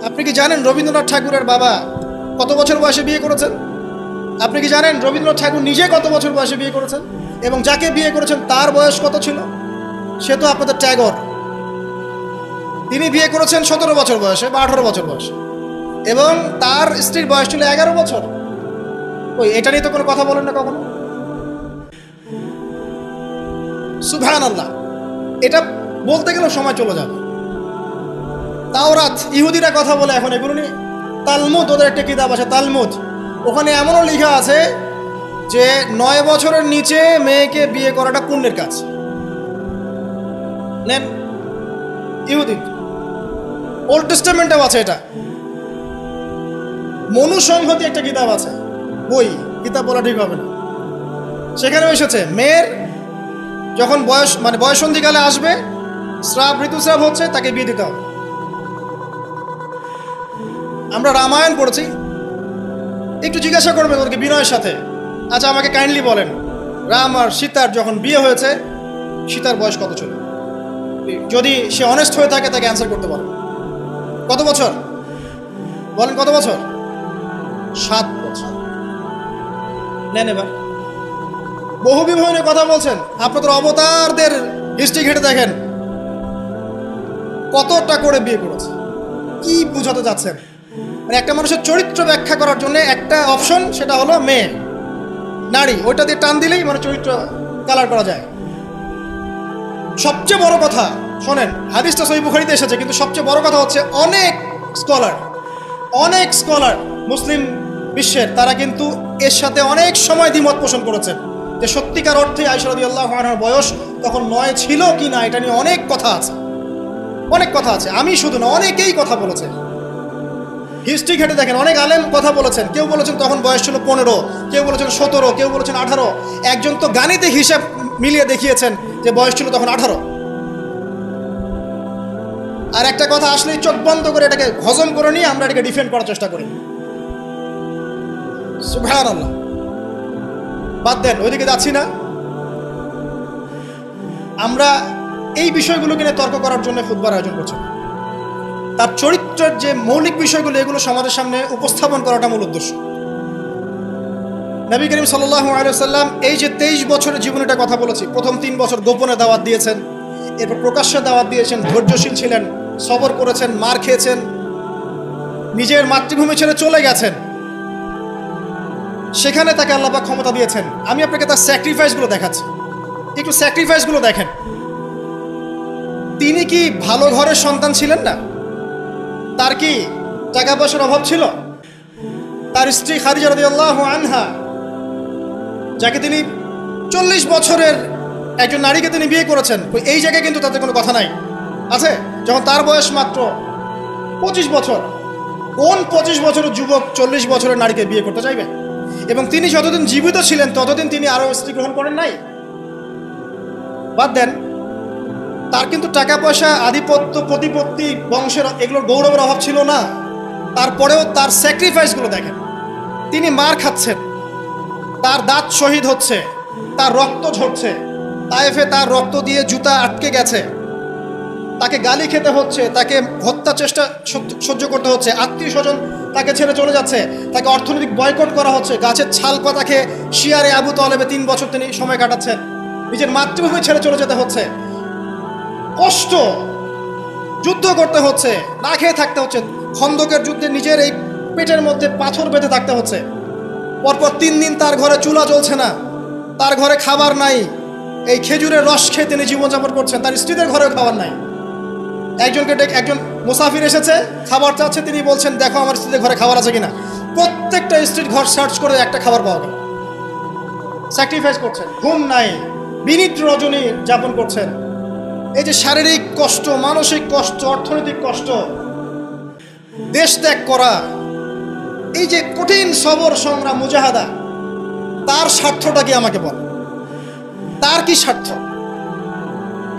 আপনি কি জানেন রবীন্দ্রনাথ ঠাকুরের বাবা কত বছর বয়সে বিয়ে করেছেন? আপনি কি জানেন রবীন্দ্রনাথ ঠাকুর নিজে কত বছর বয়সে বিয়ে করেছেন? এবং যাকে বিয়ে করেছেন তার বয়স কত ছিল? সে তো আপনাদের ট্যাগর। তিনি বিয়ে করেছেন 17 বছর বয়সে বা 18 বছর বয়সে, এবং তার স্ত্রীর বয়স ছিল 11 বছর। ওই এটা নিয়ে তো কোনো কথা বলেন না কখনো। সুবহানাল্লাহ, এটা বলতে গেলে সময় চলে যাবে। তাওরাত ইহুদিরা কথা বলে এখন এগুলো নিয়ে। তালমুদ, ওদের একটা কিতাব আছে তালমুদ, ওখানে এমনও লেখা আছে যে 9 বছরের নিচে মেয়েকে বিয়ে করাটা পুণ্যের কাজ। নেন, ইহুদি ওল্ড টেস্টামেন্টেও আছে এটা। মনুসংহতি একটা কিতাব আছে, বই, কিতাব বলা ঠিক হবে না, সেখানেও এসেছে মেয়ের যখন বয়সন্ধিকালে আসবে, ঋতুস্রাব হচ্ছে, তাকে বিয়ে দিতে হবে। আমরা রামায়ণ পড়েছি, একটু জিজ্ঞাসা করবেন ওদেরকে বিনয়ের সাথে, আচ্ছা আমাকে কাইন্ডলি বলেন, রাম আর সীতার যখন বিয়ে হয়েছে সীতার বয়স কত ছিল? যদি সে অনেস্ট হয়ে থাকে তাকে অ্যান্সার করতে পারেন। কত বছর বলেন? কত বছর? 7 বছর। নেন এবার বহু বিবাহ নিয়ে কথা বলছেন, আপনাদের অবতারদের হিস্ট্রি ঘেটে দেখেন কতটা করে বিয়ে করেছে। কি বুঝাতে যাচ্ছেন? মানে একটা মানুষের চরিত্র ব্যাখ্যা করার জন্য একটা অপশন, সেটা হলো মেয়ে, নারী, ওইটা দিয়ে টান দিলেই মানে চরিত্র কালার করা যায়। সবচেয়ে বড় কথা শোনেন, হাদিসটা সহিহ বুখারীতে এসেছে, কিন্তু সবচেয়ে বড় কথা হচ্ছে অনেক স্কলার মুসলিম বিশ্বের, তারা কিন্তু এর সাথে অনেক সময় দ্বিমত পোষণ করেছেন যে সত্যিকার অর্থে আয়েশা রাদিয়াল্লাহু আনহার বয়স তখন 9 ছিল কি না, এটা নিয়ে অনেক কথা আছে। আমি শুধু না, অনেকেই কথা বলেছে। হিস্ট্রি ঘেটে দেখেন, অনেক আলেম কথা বলেছেন। কেউ বলেছেন তখন বয়স ছিল 15, কেউ বলেছেন 17, কেউ বলেছেন 18। একজন তো গাণিতে হিসাব মিলিয়ে দেখিয়েছেন যে বয়স ছিল তখন 18। আর একটা কথা আসলেই চোখ বন্ধ করে এটাকে হজম করে নিয়ে আমরা এটাকে ডিফেন্ড করার চেষ্টা করি। সুবহানাল্লাহ। বাদ দেন, ওইদিকে যাচ্ছি না। আমরা এই বিষয়গুলোকে নিয়ে তর্ক করার জন্য খুতবার আয়োজন করছি। তার চরিত্রের যে মৌলিক বিষয়গুলো, এগুলো সমাজের সামনে উপস্থাপন করাটা মূল উদ্দেশ্য। নবী করিম সাল্লাল্লাহু আলাইহি ওয়াসাল্লাম এই যে 23 বছরের জীবনীটা কথা বলেছি, প্রথম 3 বছর গোপনে দাওয়াত দিয়েছেন, এরপর প্রকাশ্যে দাওয়াত দিয়েছেন, ধৈর্যশীল ছিলেন, সবর করেছেন, মার খেয়েছেন, নিজের মাতৃভূমি ছেড়ে চলে গেছেন, সেখানে তাকে আল্লাহ পাক ক্ষমতা দিয়েছেন। আমি আপনাকে তার স্যাক্রিফাইসগুলো দেখাচ্ছি, একটু স্যাক্রিফাইসগুলো দেখেন। তিনি কি ভালো ঘরের সন্তান ছিলেন না? তার কি টাকা পয়সার অভাব ছিল? তার স্ত্রী খাদিজা রাদিয়াল্লাহু আনহা, যাকে তিনি 40 বছরের একজন নারীকে তিনি বিয়ে করেছেন, এই জায়গায় কিন্তু তাতে কোনো কথা নাই, আছে? যখন তার বয়স মাত্র 25 বছর, কোন 25 বছরের যুবক 40 বছরের নারীকে বিয়ে করতে চাইবে? এবং তিনি যতদিন জীবিত ছিলেন ততদিন তিনি আরও স্ত্রী গ্রহণ করেন নাই। বাদ দেন, তার কিন্তু টাকা পয়সা, আধিপত্য, প্রতিপত্তি, বংশের এগুলোর গৌরবের অভাব ছিল না। তারপরেও তার স্যাক্রিফাইসগুলো দেখেন। তিনি মার খাচ্ছেন, তার দাঁত শহীদ হচ্ছে, তার রক্ত ঝরছে, তায়েফে তার রক্ত দিয়ে জুতা আটকে গেছে, তাকে গালি খেতে হচ্ছে, তাকে হত্যা চেষ্টা সহ্য করতে হচ্ছে, আত্মীয় স্বজন তাকে ছেড়ে চলে যাচ্ছে, তাকে অর্থনৈতিক বয়কট করা হচ্ছে, গাছের ছাল পাতা খেয়ে শিয়ারে আবু তালেবে 3 বছর তিনি সময় কাটাচ্ছেন, নিজের মাতৃভূমি ছেড়ে চলে যেতে হচ্ছে, কষ্ট, যুদ্ধ করতে হচ্ছে, না খেয়ে থাকতে হচ্ছে, খন্দকের যুদ্ধে নিজের এই পেটের মধ্যে পাথর বেঁধে থাকতে হচ্ছে, পরপর 3 দিন তার ঘরে চুলা জ্বলছে না, তার ঘরে খাবার নাই, এই খেজুরের রস খেয়ে তিনি জীবনযাপন করছেন, তার স্ত্রীদের ঘরেও খাবার নাই। একজন মুসাফির এসেছে, খাবার চাচ্ছে, তিনি বলছেন দেখো আমার স্ত্রীদের ঘরে খাবার আছে কিনা। প্রত্যেকটা স্ত্রীর ঘর সার্চ করে একটা খাবার পাওয়া গেল। স্যাক্রিফাইস করছেন, ঘুম নাই, বিনীত রজনী যাপন করছেন। এই যে শারীরিক কষ্ট, মানসিক কষ্ট, অর্থনৈতিক কষ্ট, দেশ ত্যাগ করা, এই যে কঠিন সবর, সংগ্রাম, মুজাহাদা, তার স্বার্থটা কি আমাকে বল? তার কি স্বার্থ?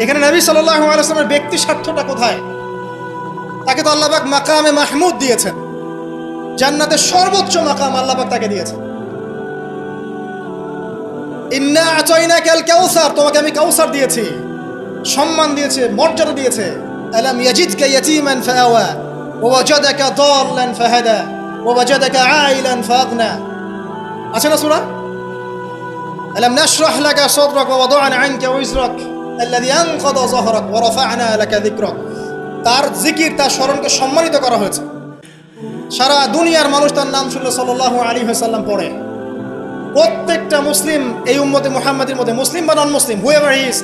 এখানে নবী সাল্লাল্লাহু আলাইহি ওয়াসাল্লামের ব্যক্তি স্বার্থটা কোথায়? তাকে তো আল্লাহ পাক মাকামে মাহমুদ দিয়েছেন, জান্নাতের সর্বোচ্চ মাকাম আল্লাহ পাক তাকে দিয়েছেন। ইন্না আতাইনাকাল কাউসার, তোমাকে আমি কাউসার দিয়েছি, সম্মান দিয়েছে, মর্যাদা দিয়েছে। আলাম ইয়াজিদকা ইয়াতীমান ফাআওয়া, ওয়াজাদাকা দাল্লান ফাহাদা ওয়াজাদাকা আইলান ফাগনা। আছে না সূরা? আলাম নাশরাহ লাকা সাদরাক ওয়া ওয়াদা'না আনকা ওয়িজরাক আল্লাযী আনকাযা যাহরাক ওয়া রাফা'না লাকা যিকরাক। তার জিকির, তার স্মরণকে সম্মানিত করা হয়েছে। সারা দুনিয়ার মানুষ তার নাম শুনলে সাল্লাল্লাহু আলাইহি ওয়াসাল্লাম পড়ে। প্রত্যেকটা মুসলিম এই উম্মতে মুহাম্মাদের মধ্যে, মুসলিম বা নন মুসলিম, হুয়েভার হি ইজ,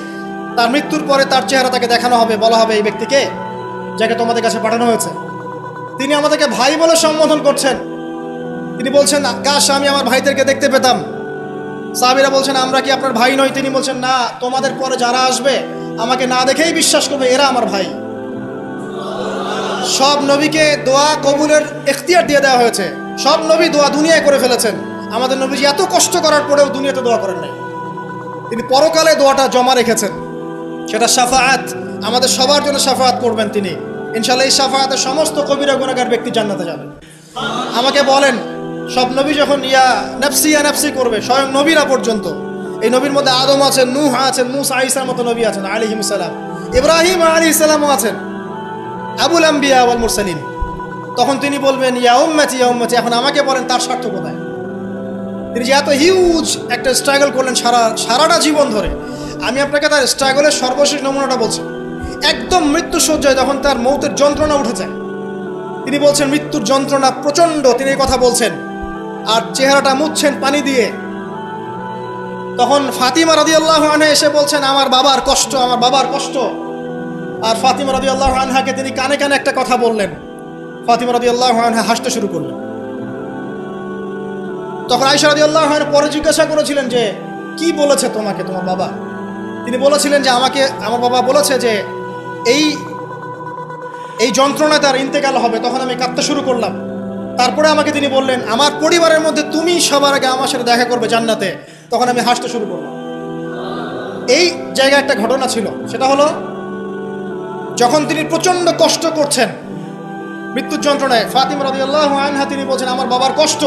তার মৃত্যুর পরে তার চেহারা তাকে দেখানো হবে, বলা হবে এই ব্যক্তিকে যাকে তোমাদের কাছে পাঠানো হয়েছে। তিনি আমাদেরকে ভাই বলে সম্বোধন করছেন। তিনি বলছেন, কাশ আমি আমার ভাইদেরকে দেখতে পেতাম। সাহাবীরা বলছেন, আমরা কি আপনার ভাই নই? তিনি বলছেন, না, তোমাদের পরে যারা আসবে আমাকে না দেখেই বিশ্বাস করবে এরা আমার ভাই। সব নবীকে দোয়া কবুলের এখতিয়ার দিয়ে দেওয়া হয়েছে। সব নবী দোয়া দুনিয়ায় করে ফেলেছেন। আমাদের নবীজি এত কষ্ট করার পরেও দুনিয়াতে দোয়া করেন নাই। তিনি পরকালে দোয়াটা জমা রেখেছেন। সেটা শাফাআত, আমাদের সবার জন্য শাফাআত করবেন তিনি ইনশাআল্লাহ। এই শাফাআতে সমস্ত কবিরা গুনাহগার ব্যক্তি জান্নাতে যাবে। আমাকে বলেন, সব নবী যখন ইয়া নাফসি করবে, স্বয়ং নবীরা পর্যন্ত, এই নবীর মধ্যে আদম আছেন, নূহ আছেন, মূসা ঈসার মতো নবী আছেন আলাইহিস সালাম, ইব্রাহিম আলাইহিস সালামও আছেন, আবুল আম্বিয়া ওয়াল মুরসালিন। তখন তিনি বলবেন, ইয়া উম্মতি, এখন আমাকে বলেন তার স্বার্থ কোথায়? তিনি যে এত হিউজ একটা স্ট্রাগল করলেন সারাটা জীবন ধরে। আমি আপনাকে তার স্ট্রাগলের সর্বশেষ নমুনাটা বলছি। একদম মৃত্যু সজ্জায় যখন তার মৌতের যন্ত্রণা উঠে যায়, তিনি বলছেন মৃত্যুর যন্ত্রণা প্রচণ্ড, তিনি এই কথা বলছেন আর চেহারাটা মুছছেন পানি দিয়ে। তখন ফাতিমা রাদিয়াল্লাহু আনহা এসে বলছেন, আমার বাবার কষ্ট, আমার বাবার কষ্ট। আর ফাতিমা রাদিয়াল্লাহু আনহাকে তিনি কানে কানে একটা কথা বললেন। ফাতিমা রাদিয়াল্লাহু আনহা হাসতে শুরু করলেন। তখন আয়েশা রাদিয়াল্লাহু আনহা পরে জিজ্ঞাসা করেছিলেন যে, কি বলেছে তোমাকে তোমার বাবা? তিনি বলেছিলেন যে, আমাকে আমার বাবা বলেছে যে এই যন্ত্রণা তার ইন্তেকাল হবে। তখন আমি কাঁদতে শুরু করলাম। তারপরে আমাকে তিনি বললেন, আমার পরিবারের মধ্যে তুমি সবার আগে আমার সাথে দেখা করবে জান্নাতে। তখন আমি হাসতে শুরু করলাম। এই জায়গায় একটা ঘটনা ছিল, সেটা হলো যখন তিনি প্রচণ্ড কষ্ট করছেন মৃত্যুর যন্ত্রণায়, ফাতিমা রাদিয়াল্লাহু আনহা তিনি বলছেন, আমার বাবার কষ্ট।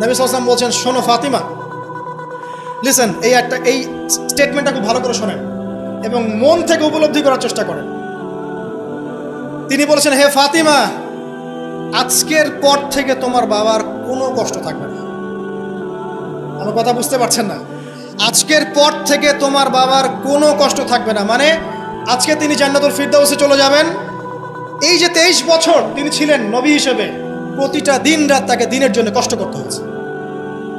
নবী সাল্লাল্লাহু আলাইহি ওয়াসাল্লাম বলছেন, শোনো ফাতিমা, লিসেন, এই স্টেটমেন্টটা খুব ভালো করে শোনেন এবং মন থেকে উপলব্ধি করার চেষ্টা করেন। তিনি বলেছেন, হে ফাতিমা, আজকের পর থেকে তোমার বাবার কোনো কষ্ট থাকবে না। আমার কথা বুঝতে পারছেন না? আজকের পর থেকে তোমার বাবার কোনো কষ্ট থাকবে না, মানে আজকে তিনি জান্নাতুল ফিরদাউসে চলে যাবেন। এই যে 23 বছর তিনি ছিলেন নবী হিসেবে, প্রতিটা দিন রাত তাকে দিনের জন্য কষ্ট করতে হয়েছে।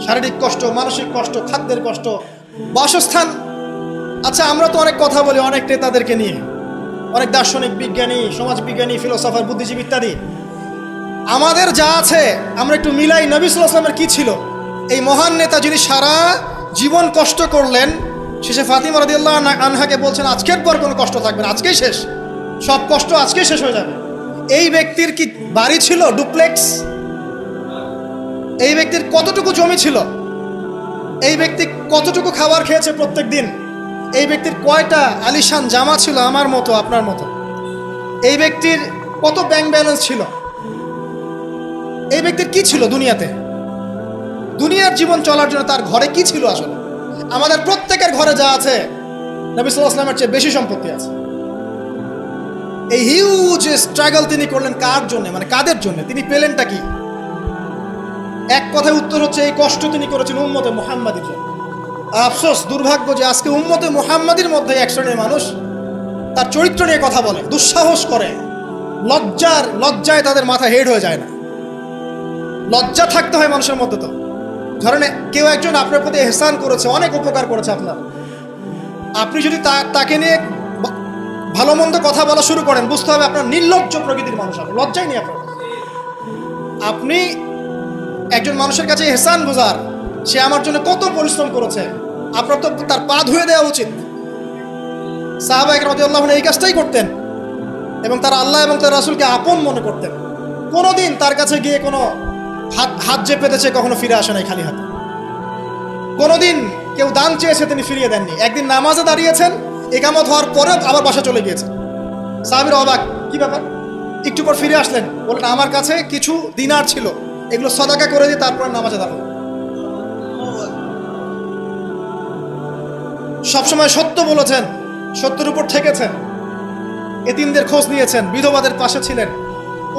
শারীরিক কষ্ট, মানসিক কষ্ট, খাদ্যের কষ্ট, বাসস্থান। আচ্ছা, আমরা তো অনেক কথা বলি অনেক নেতাদেরকে নিয়ে, অনেক দার্শনিক, বিজ্ঞানী, সমাজবিজ্ঞানী, ফিলোসফার, বুদ্ধিজীবী ইত্যাদি। আমাদের যা আছে আমরা একটু মিলাই। নবী সাল্লাল্লাহু আলাইহি ওয়াসাল্লামের কি ছিল? এই মহান নেতা যিনি সারা জীবন কষ্ট করলেন, শেষে ফাতিমা রাদিয়াল্লাহু আনহাকে বলছেন, আজকের পর কোনো কষ্ট থাকবে না, আজকেই শেষ, সব কষ্ট আজকেই শেষ হয়ে যাবে। এই ব্যক্তির কি বাড়ি ছিল ডুপ্লেক্স? এই ব্যক্তির কতটুকু জমি ছিল? এই ব্যক্তি কতটুকু খাবার খেয়েছে প্রত্যেক দিন? এই ব্যক্তির কয়টা আলিশান জামা ছিল আমার মতো, আপনার মতো? এই ব্যক্তির কত ব্যাংক ব্যালেন্স ছিল? এই ব্যক্তির কি ছিল দুনিয়াতে? দুনিয়ার জীবন চলার জন্য তার ঘরে কি ছিল? আসলে আমাদের প্রত্যেকের ঘরে যা আছে, নবী সাল্লাল্লাহু আলাইহি ওয়াসাল্লামের চেয়ে বেশি সম্পত্তি আছে। এই হিউজ স্ট্রাগল তিনি করলেন কার জন্য, মানে কাদের জন্য? তিনি পেলেনটা কি? এক কথায় উত্তর হচ্ছে, এই কষ্ট তিনি করেছেন উম্মতে মুহাম্মাদির জন্য। আফসোস, দুর্ভাগ্য যে আজকে উম্মতে মুহাম্মাদির মধ্যে এক শ্রেণীর মানুষ তার চরিত্র নিয়ে কথা বলে, দুঃসাহস করে, লজ্জায় তাদের মাথা হেড হয়ে যায় না। লজ্জা থাকতে হয় মানুষের মধ্যে। তো ধরেন কেউ একজন আপনার প্রতি ইহসান করেছে, অনেক উপকার করেছে আপনার, আপনি যদি তাকে নিয়ে ভালো মন্দ কথা বলা শুরু করেন, বুঝতে হবে আপনার নির্লজ্জ প্রকৃতির মানুষ, আপনি লজ্জাই নেই আপনার। আপনি একজন মানুষের কাছে ইহসান বোঝার, সে আমার জন্য কত পরিশ্রম করেছে, আপনার তো তার পা ধুয়ে দেওয়া উচিত। সাহাবা একরাম রাদিয়াল্লাহু আনহুম এই কাজটাই করতেন এবং তারা আল্লাহ এবং তার রাসূলকে আপন মনে করতেন। কোনোদিন তার কাছে গিয়ে কোনো হাত যে পেতেছে কখনো ফিরে আসে নাই খালি হাতে। কোনোদিন কেউ দান চেয়েছে তিনি ফিরিয়ে দেননি। একদিন নামাজে দাঁড়িয়েছেন, ইকামত হওয়ার পরে আবার বাসা চলে গিয়েছেন। সাহাবীরা অবাক, কি ব্যাপার? একটু পর ফিরে আসলেন, বললেন আমার কাছে কিছু দিনার ছিল, এগুলো সদাকা করে দিয়ে তারপরে নামাজে দাঁড়ানো। সবসময় সত্য বলেছেন, সত্যের উপর থেকেছেন, এতিমদের খোঁজ নিয়েছেন, বিধবাদের পাশে ছিলেন,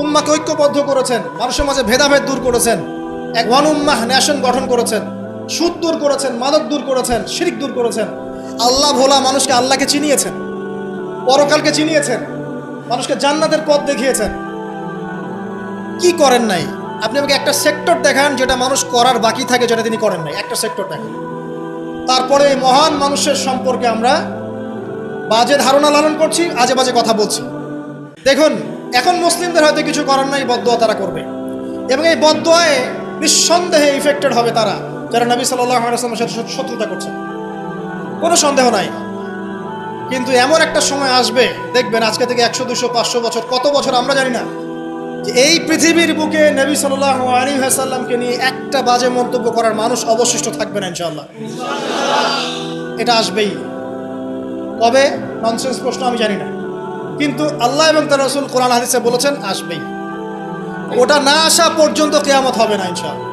উম্মাকে ঐক্যবদ্ধ করেছেন, মানুষের মাঝে ভেদাভেদ দূর করেছেন, এক ওয়ান উম্মাহ ন্যাশন গঠন করেছেন, সুদ দূর করেছেন, মাদক দূর করেছেন, শিরক দূর করেছেন, আল্লাহ ভোলা মানুষকে আল্লাহকে চিনিয়েছেন, পরকালকে চিনিয়েছেন, মানুষকে জান্নাতের পথ দেখিয়েছেন। কি করেন নাই? আপনি আমাকে একটা সেক্টর দেখান যেটা মানুষ করার বাকি থাকে, যেটা তিনি করেন নাই, একটা সেক্টর দেখান। তারপরে এই মহান মানুষের সম্পর্কে আমরা বাজে ধারণা লালন করছি, আজে বাজে কথা বলছি। দেখুন, এখন মুসলিমদের হয়তো কিছু করার নাই, বদদোয়া তারা করবে, এবং এই বদদোয়ায় নিঃসন্দেহে ইফেক্টেড হবে তারা যারা নবী সাল্লাল্লাহু আলাইহি ওয়াসাল্লামের সাথে শত্রুতা করছে, কোনো সন্দেহ নাই। কিন্তু এমন একটা সময় আসবে, দেখবেন আজকে থেকে 100, 200, 500 বছর, কত বছর আমরা জানি না, যে এই পৃথিবীর বুকে নবী সাল্লাল্লাহু আলাইহি ওয়াসাল্লামকে নিয়ে একটা বাজে মন্তব্য করার মানুষ অবশিষ্ট থাকবে না ইনশাআল্লাহ। এটা আসবেই। কবে? ননসেন্স প্রশ্ন, আমি জানি না, কিন্তু আল্লাহ এবং তার রাসূল কোরআন হাদিসে বলেছেন আসবেই। ওটা না আসা পর্যন্ত কিয়ামত হবে না ইনশাআল্লাহ।